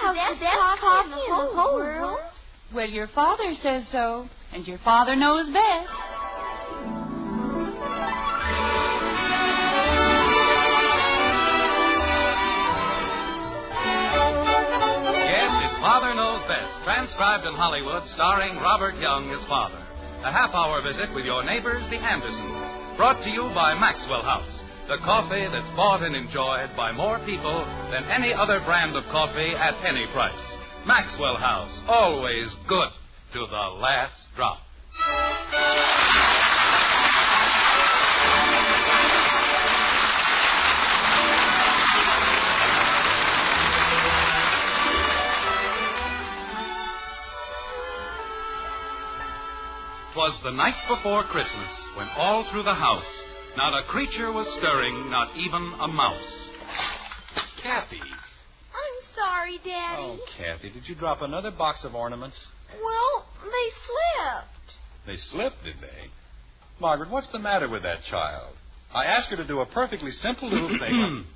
have the best coffee in the whole world? Well, your father says so, and your father knows best. Father Knows Best, transcribed in Hollywood, starring Robert Young as father. A half-hour visit with your neighbors, the Andersons. Brought to you by Maxwell House, the coffee that's bought and enjoyed by more people than any other brand of coffee at any price. Maxwell House, always good to the last drop. 'Twas the night before Christmas, when all through the house not a creature was stirring, not even a mouse. Kathy. I'm sorry, Daddy. Oh, Kathy, did you drop another box of ornaments? Well, they slipped. They slipped, did they? Margaret, what's the matter with that child? I asked her to do a perfectly simple little thing.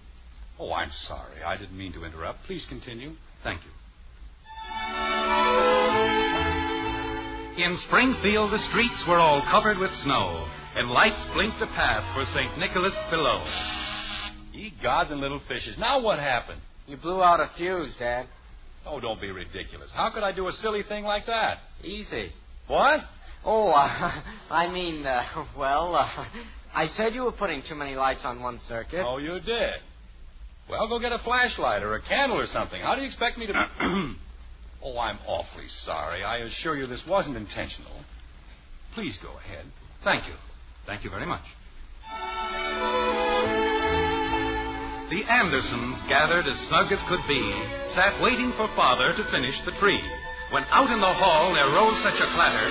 Oh, I'm sorry. I didn't mean to interrupt. Please continue. Thank you. In Springfield, the streets were all covered with snow, and lights blinked a path for St. Nicholas below. Ye gods and little fishes. Now what happened? You blew out a fuse, Dad. Oh, don't be ridiculous. How could I do a silly thing like that? Easy. What? Oh, I said you were putting too many lights on one circuit. Oh, you did? Well, go get a flashlight or a candle or something. How do you expect me to... Oh, I'm awfully sorry. I assure you this wasn't intentional. Please go ahead. Thank you. Thank you very much. The Andersons, gathered as snug as could be, sat waiting for Father to finish the tree. When out in the hall there rose such a clatter.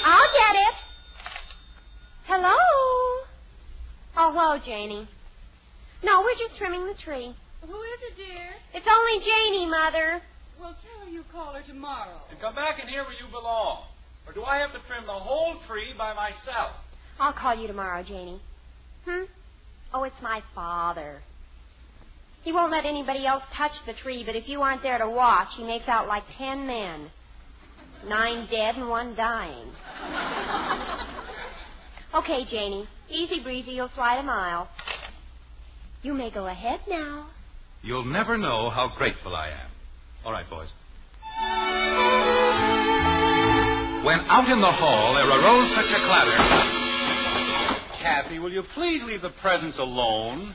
I'll get it. Hello? Oh, hello, Janie. No, we're just trimming the tree. Who is it, dear? It's only Janie, Mother. Well, tell her you call her tomorrow. And come back in here where you belong. Or do I have to trim the whole tree by myself? I'll call you tomorrow, Janie. Oh, it's my father. He won't let anybody else touch the tree, but if you aren't there to watch, he makes out like 10 men. 9 dead and 1 dying. Okay, Janie. Easy breezy, you'll slide a mile. You may go ahead now. You'll never know how grateful I am. All right, boys. When out in the hall there arose such a clatter. Kathy, will you please leave the presents alone?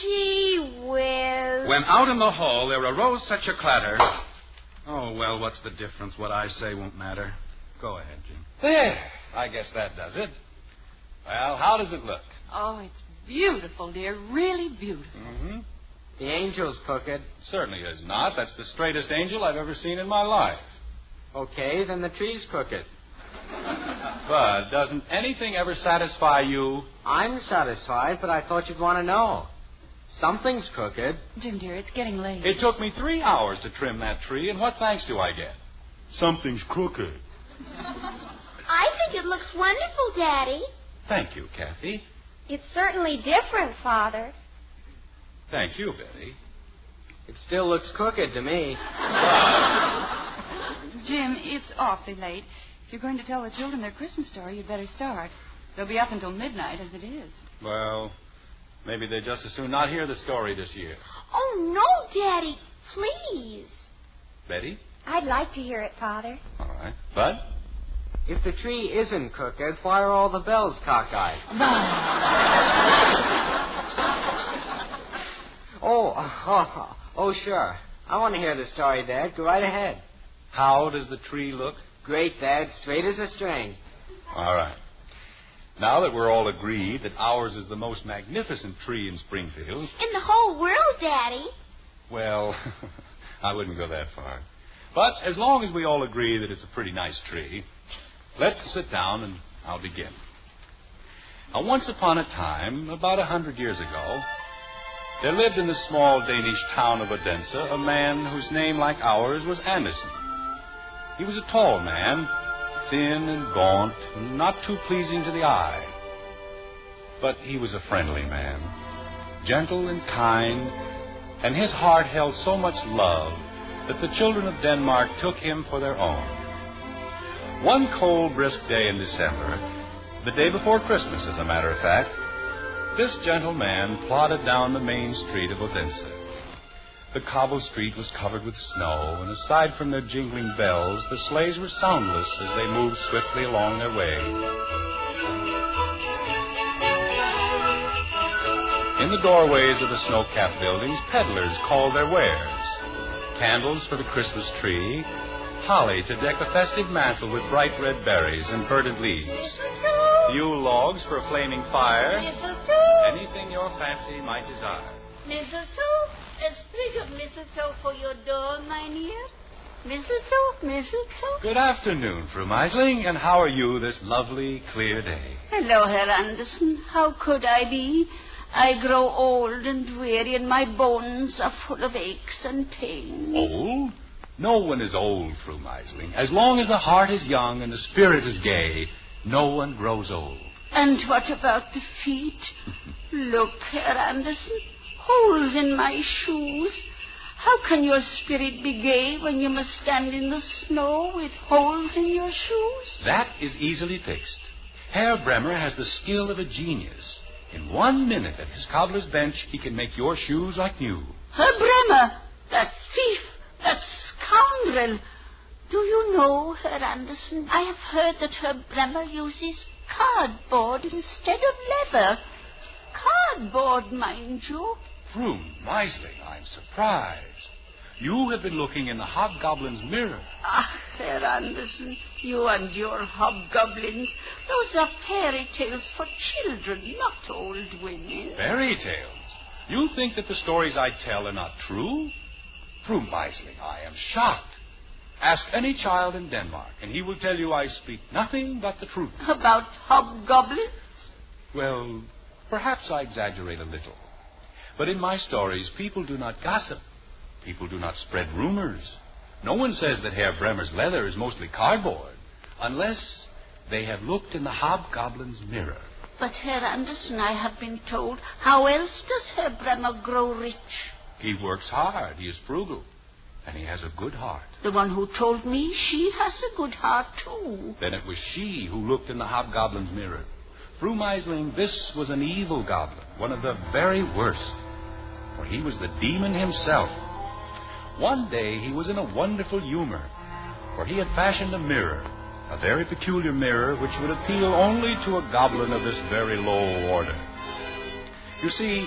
Gee whiz. When out in the hall there arose such a clatter. Oh, well, what's the difference? What I say won't matter. Go ahead, Jim. There. I guess that does it. Well, how does it look? Oh, it's beautiful, dear. Really beautiful. Mm-hmm. The angel's crooked. Certainly is not. That's the straightest angel I've ever seen in my life. Okay, then the tree's crooked. But doesn't anything ever satisfy you? I'm satisfied, but I thought you'd want to know. Something's crooked. Jim, dear, it's getting late. It took me 3 hours to trim that tree, and what thanks do I get? Something's crooked. I think it looks wonderful, Daddy. Thank you, Kathy. It's certainly different, Father. Thank you, Betty. It still looks crooked to me. Jim, it's awfully late. If you're going to tell the children their Christmas story, you'd better start. They'll be up until midnight as it is. Well, maybe they'd just as soon not hear the story this year. Oh, no, Daddy. Please. Betty? I'd like to hear it, Father. All right. Bud? If the tree isn't crooked, why are all the bells cockeyed? Oh, sure. I want to hear the story, Dad. Go right ahead. How does the tree look? Great, Dad. Straight as a string. All right. Now that we're all agreed that ours is the most magnificent tree in Springfield... In the whole world, Daddy. Well, I wouldn't go that far. But as long as we all agree that it's a pretty nice tree, let's sit down and I'll begin. Now, once upon a time, about 100 years ago, there lived in the small Danish town of Odense a man whose name, like ours, was Andersen. He was a tall man, thin and gaunt, and not too pleasing to the eye. But he was a friendly man, gentle and kind, and his heart held so much love that the children of Denmark took him for their own. One cold, brisk day in December, the day before Christmas, as a matter of fact, this gentle man plodded down the main street of Odense. The cobbled street was covered with snow, and aside from their jingling bells, the sleighs were soundless as they moved swiftly along their way. In the doorways of the snow-capped buildings, peddlers called their wares. Candles for the Christmas tree, holly to deck the festive mantle with bright red berries and verdant leaves, Yule logs for a flaming fire, anything your fancy might desire. Mistletoe, a sprig of mistletoe for your door, mynheer. Mistletoe. Good afternoon, Fru Meisling, and how are you this lovely, clear day? Hello, Herr Anderson. How could I be? I grow old and weary, and my bones are full of aches and pains. Old? No one is old, Fru Meisling. As long as the heart is young and the spirit is gay, no one grows old. And what about the feet? Look, Herr Anderson, holes in my shoes. How can your spirit be gay when you must stand in the snow with holes in your shoes? That is easily fixed. Herr Bremer has the skill of a genius. In 1 minute at his cobbler's bench, he can make your shoes like new. Herr Bremer, that thief, that scoundrel. Do you know, Herr Anderson, I have heard that Herr Bremer uses cardboard instead of leather. Cardboard, mind you. Fru Meisling, I'm surprised. You have been looking in the hobgoblin's mirror. Ah, Herr Anderson, you and your hobgoblins. Those are fairy tales for children, not old women. Fairy tales? You think that the stories I tell are not true? Fru Meisling, I am shocked. Ask any child in Denmark, and he will tell you I speak nothing but the truth. About hobgoblins? Well, perhaps I exaggerate a little. But in my stories, people do not gossip. People do not spread rumors. No one says that Herr Bremer's leather is mostly cardboard, unless they have looked in the hobgoblin's mirror. But, Herr Anderson, I have been told, how else does Herr Bremer grow rich? He works hard. He is frugal. And he has a good heart. The one who told me she has a good heart, too. Then it was she who looked in the hobgoblin's mirror. Fru Meisling, this was an evil goblin, one of the very worst. For he was the demon himself. One day he was in a wonderful humor, for he had fashioned a mirror, a very peculiar mirror which would appeal only to a goblin of this very low order. You see,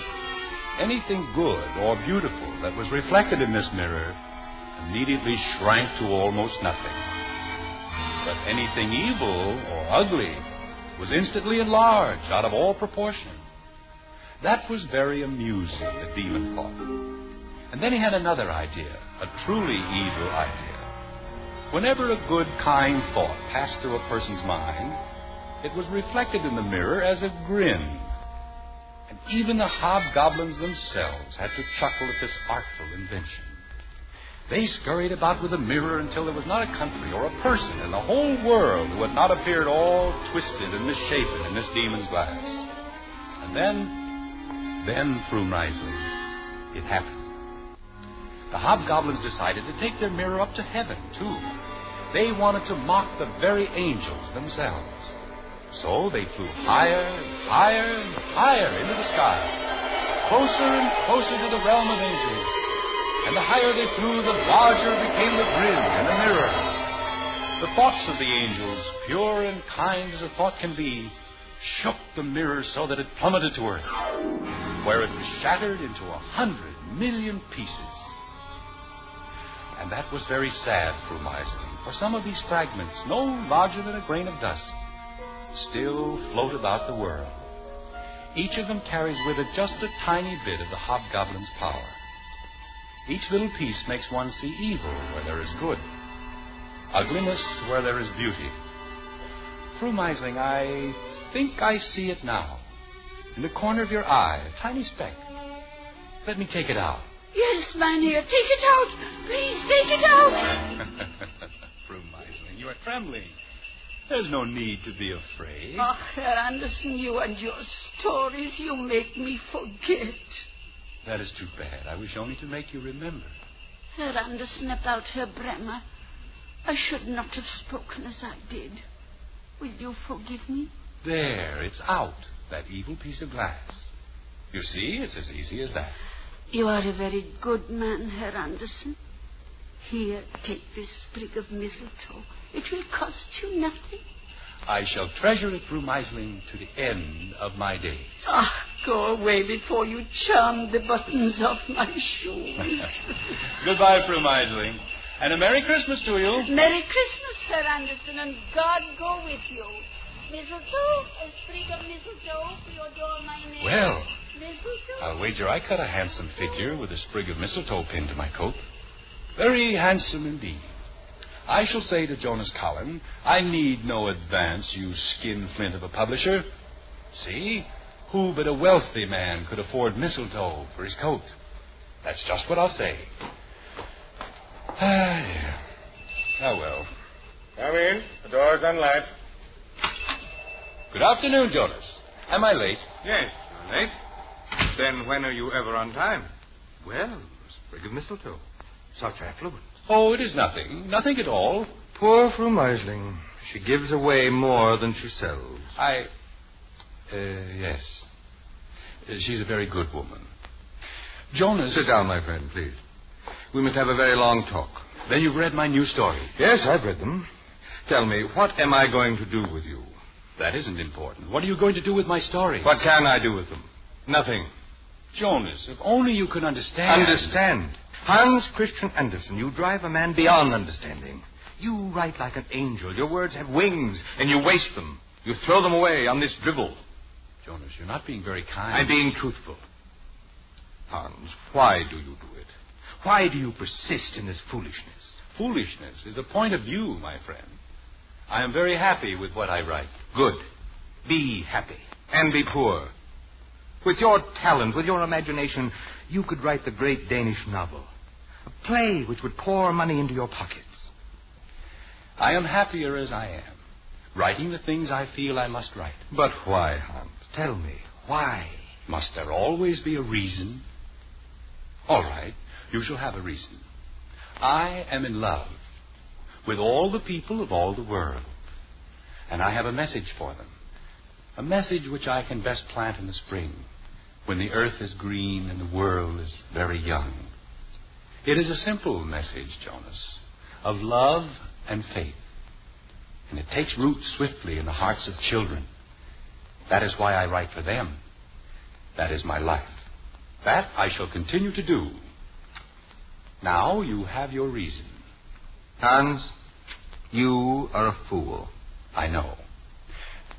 anything good or beautiful that was reflected in this mirror immediately shrank to almost nothing. But anything evil or ugly was instantly enlarged out of all proportion. That was very amusing, the demon thought. And then he had another idea, a truly evil idea. Whenever a good, kind thought passed through a person's mind, it was reflected in the mirror as a grin. And even the hobgoblins themselves had to chuckle at this artful invention. They scurried about with a mirror until there was not a country or a person in the whole world who had not appeared all twisted and misshapen in this demon's glass. And then, Fru Meisling, it happened. The hobgoblins decided to take their mirror up to heaven, too. They wanted to mock the very angels themselves. So they flew higher and higher and higher into the sky, closer and closer to the realm of angels. And the higher they flew, the larger became the grin in the mirror. The thoughts of the angels, pure and kind as a thought can be, shook the mirror so that it plummeted to earth, where it was shattered into 100 million pieces. And that was very sad, Fru Meisling, for some of these fragments, no larger than a grain of dust, still float about the world. Each of them carries with it just a tiny bit of the hobgoblin's power. Each little piece makes one see evil where there is good, ugliness where there is beauty. Fru Meisling, I think I see it now. In the corner of your eye, a tiny speck. Let me take it out. Yes, mynheer, take it out. Please, take it out. Fru Meisling, you are trembling. There's no need to be afraid. Oh, Herr Anderson, you and your stories, you make me forget. That is too bad. I wish only to make you remember. Herr Anderson, about Herr Bremer, I should not have spoken as I did. Will you forgive me? There, it's out, that evil piece of glass. You see, it's as easy as that. You are a very good man, Herr Anderson. Here, take this sprig of mistletoe. It will cost you nothing. I shall treasure it, Fru Meisling, to the end of my days. Ah, go away before you charm the buttons off my shoes. Goodbye, Fru Meisling. And a Merry Christmas to you. Merry Christmas, Herr Anderson, and God go with you. Mistletoe, a sprig of mistletoe for your door, my name. Well, mistletoe. I'll wager I cut a handsome figure with a sprig of mistletoe pinned to my coat. Very handsome indeed. I shall say to Jonas Collin, I need no advance, you skinflint of a publisher. See, who but a wealthy man could afford mistletoe for his coat? That's just what I'll say. Ah, yeah. Oh, well. Come in. The door's unlatched. Good afternoon, Jonas. Am I late? Yes, you're late. Then when are you ever on time? Well, a sprig of mistletoe. Such affluence. Oh, it is nothing. Nothing at all. Poor Fru Meisling. She gives away more than she sells. Yes. She's a very good woman. Jonas... Sit down, my friend, please. We must have a very long talk. Then you've read my new stories. Yes, I've read them. Tell me, what am I going to do with you? That isn't important. What are you going to do with my stories? What can I do with them? Nothing. Jonas, if only you could understand... Understand? Hans Christian Andersen, you drive a man beyond understanding. You write like an angel. Your words have wings, and you waste them. You throw them away on this drivel. Jonas, you're not being very kind. I'm being truthful. Hans, why do you do it? Why do you persist in this foolishness? Foolishness is a point of view, my friend. I am very happy with what I write. Good. Be happy. And be poor. With your talent, with your imagination, you could write the great Danish novel. A play which would pour money into your pockets. I am happier as I am, writing the things I feel I must write. But why, Hans? Tell me, why? Must there always be a reason? All right, you shall have a reason. I am in love with all the people of all the world, and I have a message for them. A message which I can best plant in the spring, when the earth is green and the world is very young. It is a simple message, Jonas, of love and faith. And it takes root swiftly in the hearts of children. That is why I write for them. That is my life. That I shall continue to do. Now you have your reason. Hans, you are a fool. I know.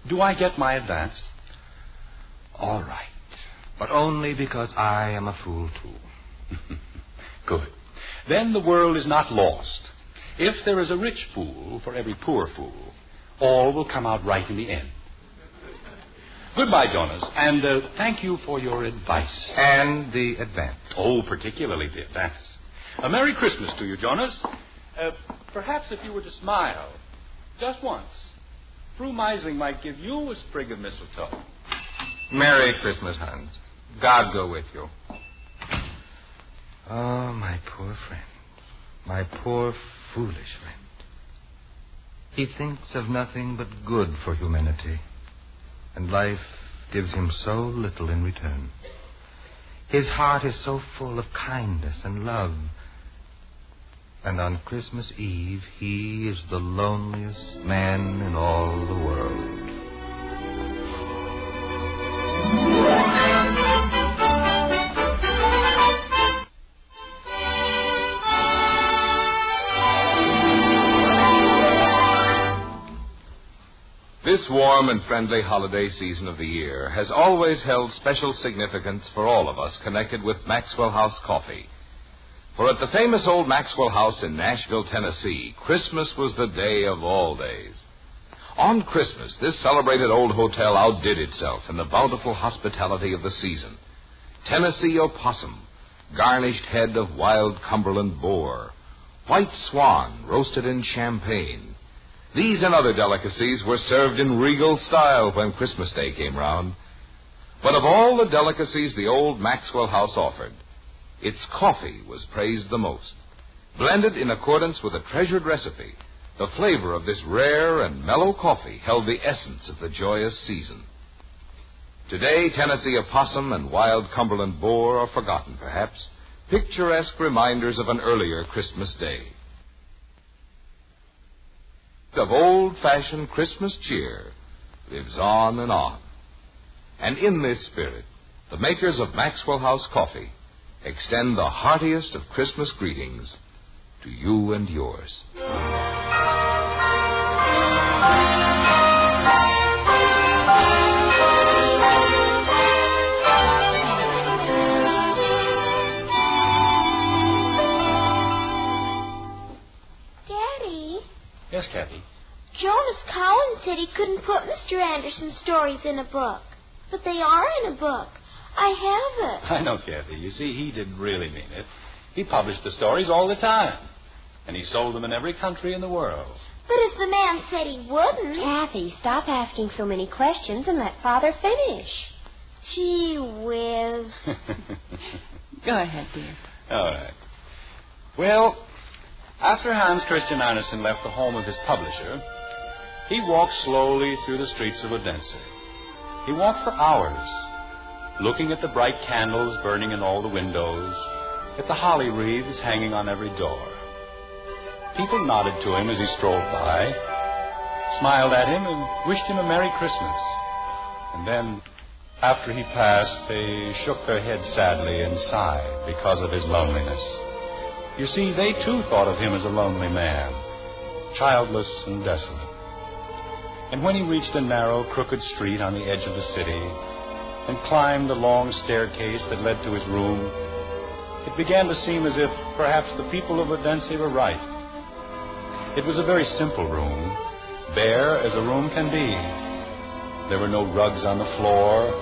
Do I get my advance? All right. But only because I am a fool, too. Good. Then the world is not lost. If there is a rich fool for every poor fool, all will come out right in the end. Goodbye, Jonas, and thank you for your advice. And the advance. Oh, particularly the advance. A Merry Christmas to you, Jonas. Perhaps if you were to smile, just once, Fru Meisling might give you a sprig of mistletoe. Merry Christmas, Hans. God go with you. Oh, my poor friend. My poor, foolish friend. He thinks of nothing but good for humanity, and life gives him so little in return. His heart is so full of kindness and love, and on Christmas Eve he is the loneliest man in all the world. This warm and friendly holiday season of the year has always held special significance for all of us connected with Maxwell House Coffee. For at the famous old Maxwell House in Nashville, Tennessee, Christmas was the day of all days. On Christmas, this celebrated old hotel outdid itself in the bountiful hospitality of the season. Tennessee opossum, garnished head of wild Cumberland boar, white swan roasted in champagne. These and other delicacies were served in regal style when Christmas Day came round. But of all the delicacies the old Maxwell House offered, its coffee was praised the most. Blended in accordance with a treasured recipe, the flavor of this rare and mellow coffee held the essence of the joyous season. Today, Tennessee opossum and wild Cumberland boar are forgotten, perhaps, picturesque reminders of an earlier Christmas day. Of old-fashioned Christmas cheer lives on and on. And in this spirit, the makers of Maxwell House Coffee extend the heartiest of Christmas greetings to you and yours. Yes, Kathy. Jonas Collins said he couldn't put Mr. Anderson's stories in a book. But they are in a book. I have it. I know, Kathy. You see, he didn't really mean it. He published the stories all the time. And he sold them in every country in the world. But if the man said he wouldn't... Kathy, stop asking so many questions and let Father finish. Gee whiz. Go ahead, dear. All right. Well, after Hans Christian Andersen left the home of his publisher, he walked slowly through the streets of Odense. He walked for hours, looking at the bright candles burning in all the windows, at the holly wreaths hanging on every door. People nodded to him as he strolled by, smiled at him, and wished him a Merry Christmas. And then, after he passed, they shook their heads sadly and sighed because of his loneliness. You see, they too thought of him as a lonely man, childless and desolate. And when he reached a narrow, crooked street on the edge of the city and climbed the long staircase that led to his room, it began to seem as if perhaps the people of Odense were right. It was a very simple room, bare as a room can be. There were no rugs on the floor,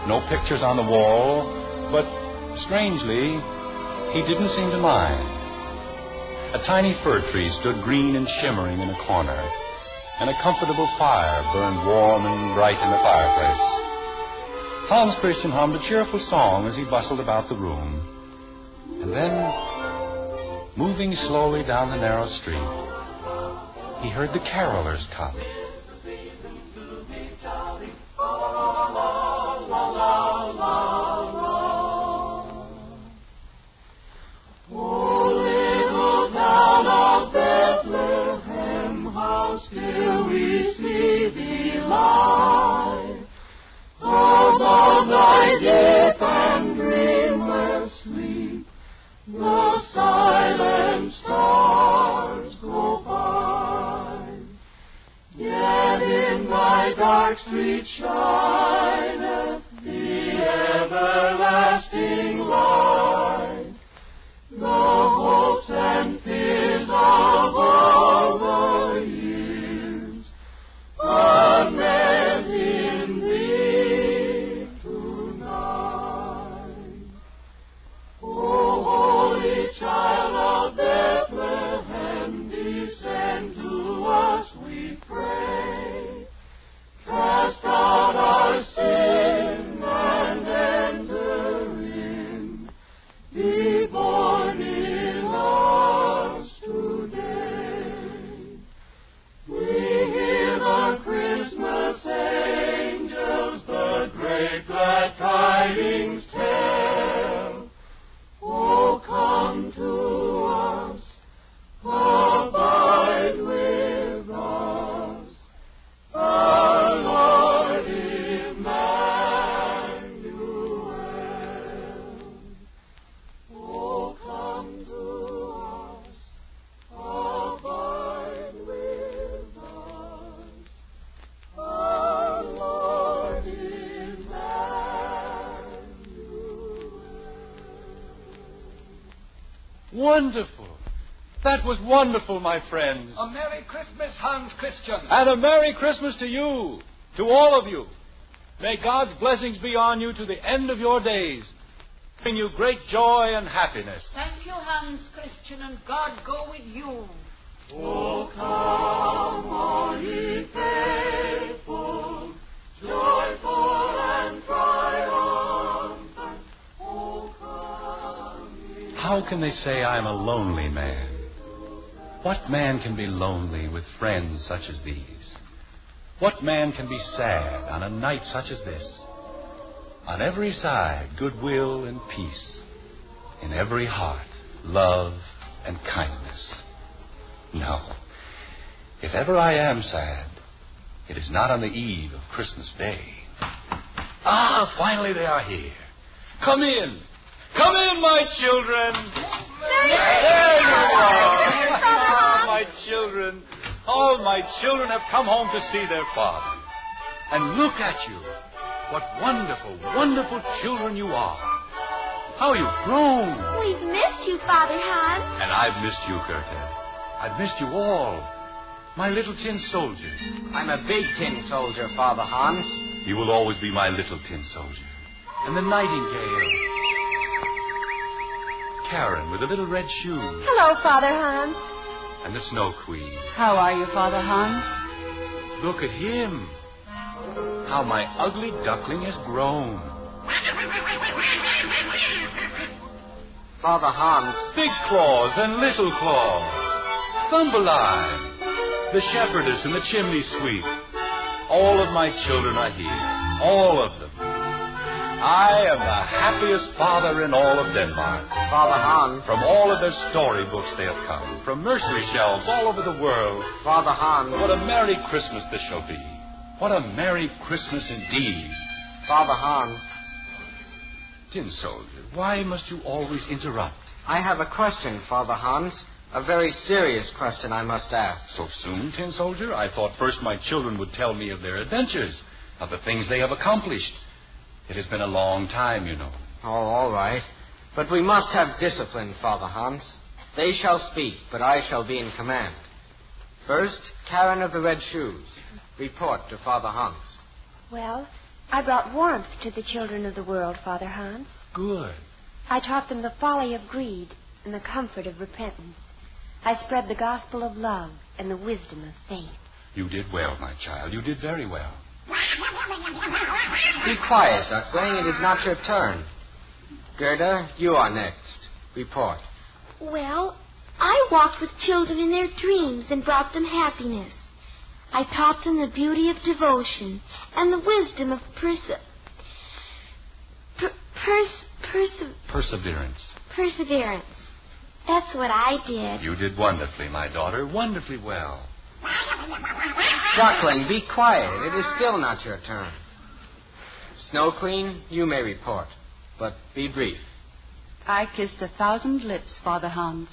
no pictures on the wall, but strangely, he didn't seem to mind. A tiny fir tree stood green and shimmering in a corner, and a comfortable fire burned warm and bright in the fireplace. Hans Christian hummed a cheerful song as he bustled about the room. And then, moving slowly down the narrow street, he heard the carolers come. Still we see thee lie, though the night deep and dreamless sleep, the silent stars go by. Yet in thy dark street shineth the everlasting light, the hopes and fears of all the years are met in thee tonight. O holy child of Bethlehem, descend to us, we pray. Cast out our sin and enter in. Be born in us today. We hear the Christmas angels the great glad tidings tell. Oh, come to us, abide with us, our Lord Emmanuel. Oh, come to us, abide with us, our Lord Emmanuel. Wonderful. That was wonderful, my friends. A Merry Christmas, Hans Christian. And a Merry Christmas to you, to all of you. May God's blessings be on you to the end of your days, bring you great joy and happiness. Thank you, Hans Christian, and God go with you. O come, all ye faithful, joyful and triumphant. how can they say I'm a lonely man? What man can be lonely with friends such as these? What man can be sad on a night such as this? On every side, goodwill and peace. In every heart, love and kindness. No. If ever I am sad, it is not on the eve of Christmas Day. Ah, finally they are here. Come in. Come in, my children. There you are. Oh, my children. All my children have come home to see their father. And look at you. What wonderful, wonderful children you are. How you've grown. We've missed you, Father Hans. And I've missed you, Goethe. I've missed you all. My little tin soldier. I'm a big tin soldier, Father Hans. You will always be my little tin soldier. And the nightingale. Karen with the little red shoes. Hello, Father Hans. And the Snow Queen. How are you, Father Hans? Look at him. How my ugly duckling has grown. Father Hans. Big claws and little claws. Thumbelina. The shepherdess and the chimney sweep. All of my children are here. All of them. I am the happiest father in all of Denmark. Father Hans. From all of their storybooks they have come. From nursery shelves all over the world. Father Hans. What a Merry Christmas this shall be. What a Merry Christmas indeed. Father Hans. Tin soldier, why must you always interrupt? I have a question, Father Hans. A very serious question I must ask. So soon, Tin soldier? I thought first my children would tell me of their adventures, of the things they have accomplished. It has been a long time, you know. Oh, all right. But we must have discipline, Father Hans. They shall speak, but I shall be in command. First, Karen of the Red Shoes. Report to Father Hans. Well, I brought warmth to the children of the world, Father Hans. Good. I taught them the folly of greed and the comfort of repentance. I spread the gospel of love and the wisdom of faith. You did well, my child. You did very well. Be quiet, Duckling. It is not your turn. Gerda, you are next. Report. Well, I walked with children in their dreams and brought them happiness. I taught them the beauty of devotion and the wisdom of perseverance. That's what I did. You did wonderfully, my daughter. Wonderfully well. Duckling, be quiet. It is still not your turn. Snow Queen, you may report, but be brief. I kissed 1,000 lips, Father Hans,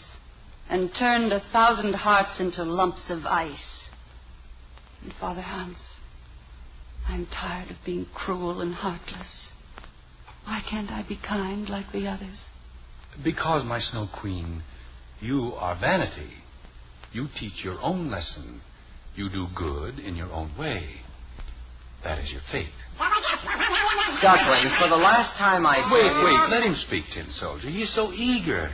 and turned 1,000 hearts into lumps of ice. And Father Hans, I'm tired of being cruel and heartless. Why can't I be kind like the others? Because, my Snow Queen, you are vanity. You teach your own lesson. You do good in your own way. That is your fate. Duckling, for the last time I... Wait, let him speak, Tin Soldier. He is so eager.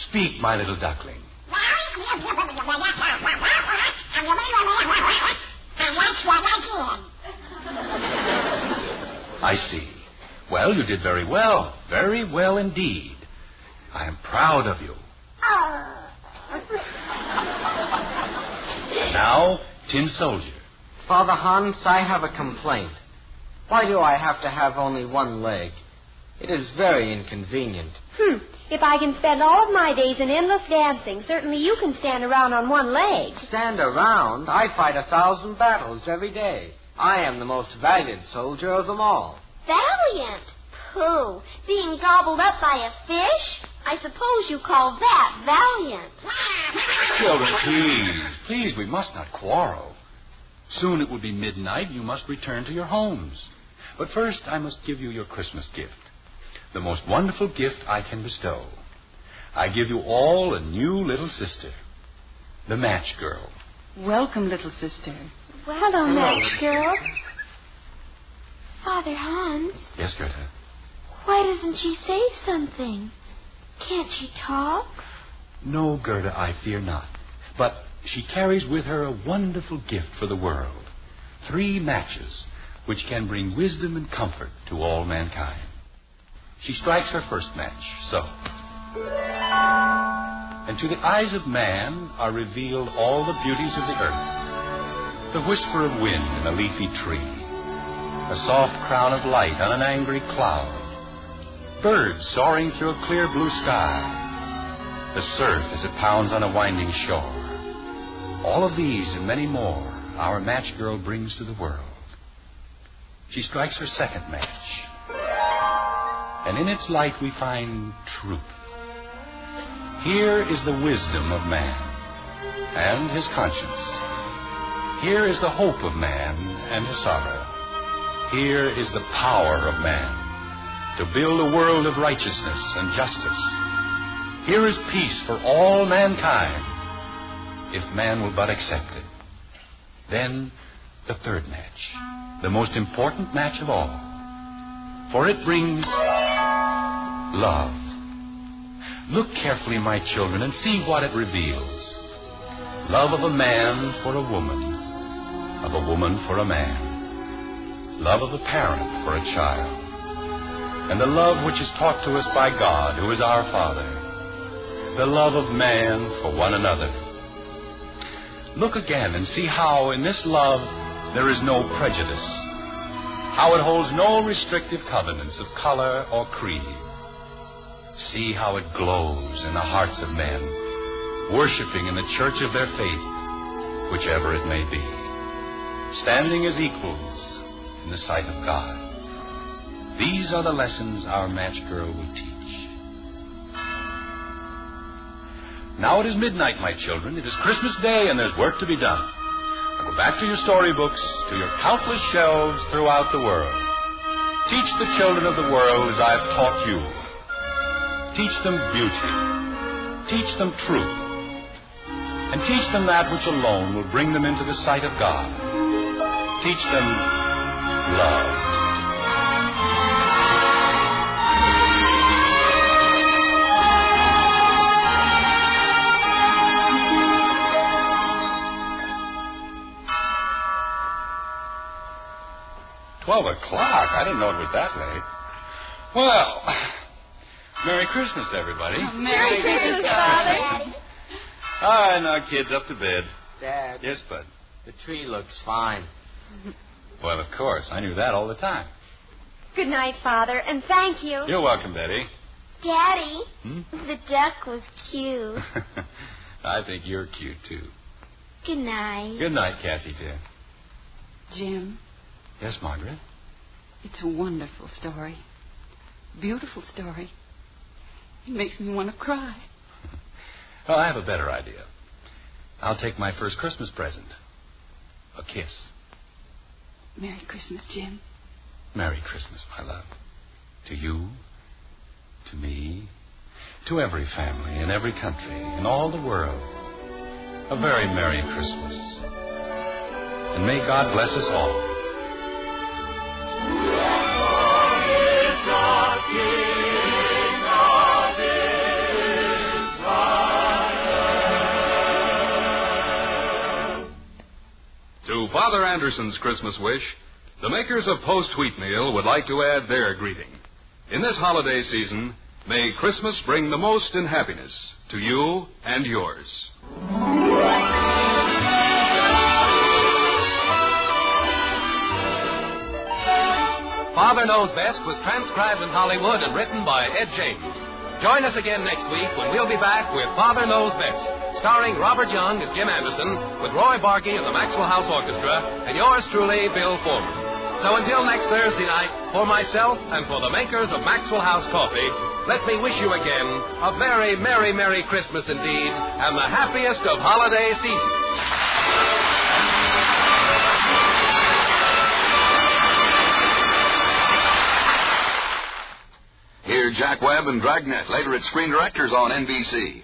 Speak, my little duckling. I see. Well, you did very well. Very well indeed. I am proud of you. Now, Tin Soldier. Father Hans, I have a complaint. Why do I have to have only one leg? It is very inconvenient. If I can spend all of my days in endless dancing, certainly you can stand around on one leg. Stand around? I fight 1,000 battles every day. I am the most valiant soldier of them all. Valiant? Pooh. Being gobbled up by a fish? I suppose you call that valiant. Children, please, we must not quarrel. Soon it will be midnight. You must return to your homes. But first, I must give you your Christmas gift. The most wonderful gift I can bestow. I give you all a new little sister. The Match Girl. Welcome, little sister. Hello, Match Girl. Father Hans. Yes, Gerda? Why doesn't she say something? Can't she talk? No, Gerda, I fear not. But she carries with her a wonderful gift for the world. 3 matches, which can bring wisdom and comfort to all mankind. She strikes her first match, so. and to the eyes of man are revealed all the beauties of the earth. The whisper of wind in a leafy tree, a soft crown of light on an angry cloud, birds soaring through a clear blue sky, the surf as it pounds on a winding shore. All of these and many more our match girl brings to the world. She strikes her second match, and in its light we find truth. Here is the wisdom of man and his conscience. Here is the hope of man and his sorrow. Here is the power of man to build a world of righteousness and justice. Here is peace for all mankind, if man will but accept it. Then the third match, the most important match of all, for it brings love. Look carefully, my children, and see what it reveals. Love of a man for a woman, of a woman for a man, love of a parent for a child, and the love which is taught to us by God, who is our Father, the love of man for one another. Look again and see how in this love there is no prejudice, how it holds no restrictive covenants of color or creed. See how it glows in the hearts of men, worshiping in the church of their faith, whichever it may be, standing as equals in the sight of God. These are the lessons our match girl will teach. Now it is midnight, my children. It is Christmas Day, and there's work to be done. Now go back to your storybooks, to your countless shelves throughout the world. Teach the children of the world as I've taught you. Teach them beauty. Teach them truth. And teach them that which alone will bring them into the sight of God. Teach them love. $12:00. I didn't know it was that late. Well, Merry Christmas, everybody. Merry Christmas, Father. All right, now, kids, up to bed. Dad. Yes, bud. The tree looks fine. Well, of course. I knew that all the time. Good night, Father, and thank you. You're welcome, Betty. Daddy, the duck was cute. I think you're cute, too. Good night. Good night, Kathy, dear. Jim, Yes, Margaret? it's a wonderful story. Beautiful story. It makes me want to cry. Well, I have a better idea. I'll take my first Christmas present. A kiss. Merry Christmas, Jim. Merry Christmas, my love. To you, to me, to every family in every country, in all the world. A very Merry Christmas. And may God bless us all. To Father Anderson's Christmas wish, the makers of Post Wheatmeal would like to add their greeting. In this holiday season, may Christmas bring the most in happiness to you and yours. Father Knows Best was transcribed in Hollywood and written by Ed James. Join us again next week when we'll be back with Father Knows Best, starring Robert Young as Jim Anderson, with Roy Barkey and the Maxwell House Orchestra, and yours truly, Bill Foreman. So until next Thursday night, for myself and for the makers of Maxwell House Coffee, let me wish you again a very Merry, Merry Christmas indeed, and the happiest of holiday seasons. Hear Jack Webb and Dragnet later at Screen Directors on NBC.